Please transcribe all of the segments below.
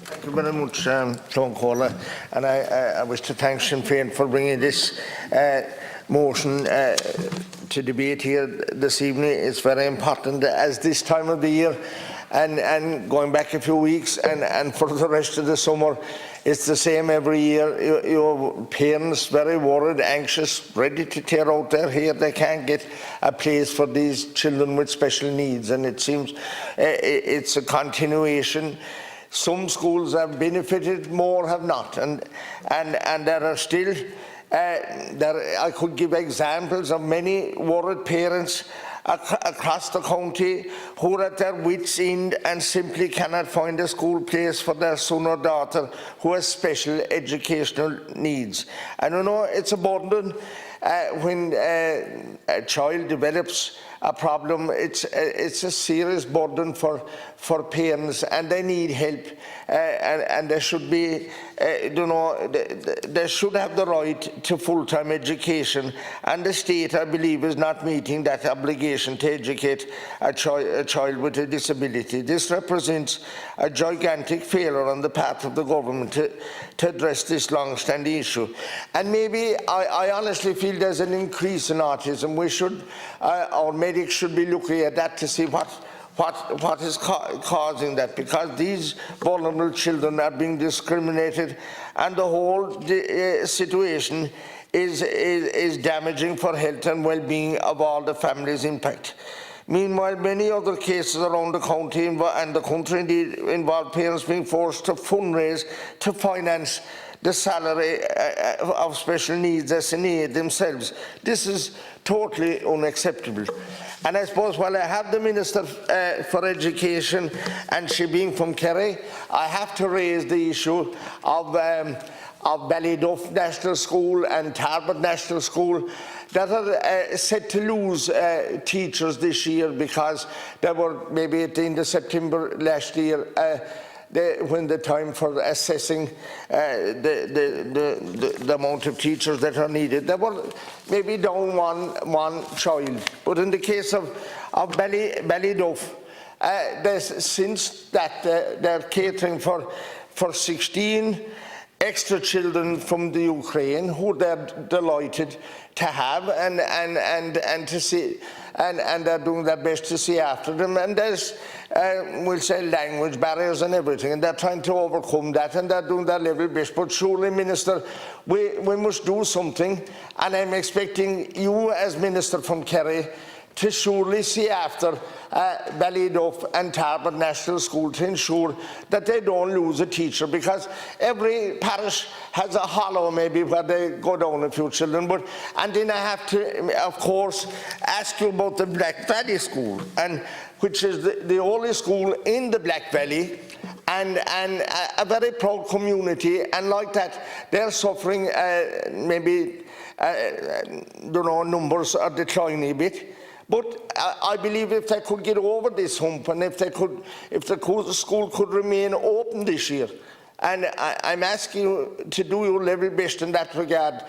Thank you very much, Sean Caller, and I wish to thank Sinn Féin for bringing this motion to debate here this evening. It's very important as this time of the year and going back a few weeks and for the rest of the summer, it's the same every year. Your parents very worried, anxious, ready to tear out their hair. They can't get a place for these children with special needs, and it seems it's a continuation. Some schools have benefited, more have not, and there are still I could give examples of many worried parents across the county who are at their wits' end and simply cannot find a school place for their son or daughter who has special educational needs. And you know, it's a burden when a child develops a problem. It's a serious burden for parents, and they need help, and they should be, they should have the right to full-time education, and the state, I believe, is not meeting that obligation to educate a child with a disability. This represents a gigantic failure on the part of the government to address this long-standing issue. And maybe I honestly feel there's an increase in autism. We should, our medics should be looking at that to see what is causing that, because these vulnerable children are being discriminated, and the whole situation is damaging for health and well-being of all the families impacted. Meanwhile, many other cases around the county and the country indeed involve parents being forced to fundraise to finance the salary of special needs SNA themselves. This is totally unacceptable. And I suppose while I have the Minister for Education, and she being from Kerry, I have to raise the issue of Ballyduff National School and Tarbert National School that are set to lose teachers this year because they were maybe at the end of September last year when the time for assessing the amount of teachers that are needed. They were maybe down one child. But in the case of Ballyduff, since that they're catering for 16 extra children from the Ukraine who they're delighted to have and to see, and they're doing their best to see after them. And there's we'll say language barriers and everything, and they're trying to overcome that, and they're doing their level best. But surely, Minister, we must do something, and I'm expecting you as Minister from Kerry to surely see after Ballyduff and Tarbert National School to ensure that they don't lose a teacher, because every parish has a hollow maybe where they go down a few children. And then I have to, of course, ask you about the Black Valley School, which is the only school in the Black Valley, and a very proud community, and like that they're suffering maybe numbers are declining a bit. But I believe if they could get over this hump, and if the school could remain open this year, and I'm asking you to do your level best in that regard,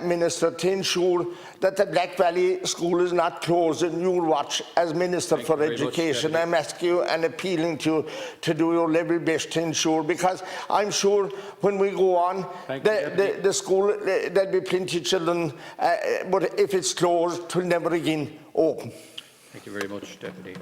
Minister, to ensure that the Black Valley School is not closed in your watch as Minister for Education. I'm asking you and appealing to you to do your level best to ensure, because I'm sure when we go on, the school, there'll be plenty of children, but if it's closed, it will never again open. Thank you very much, Deputy.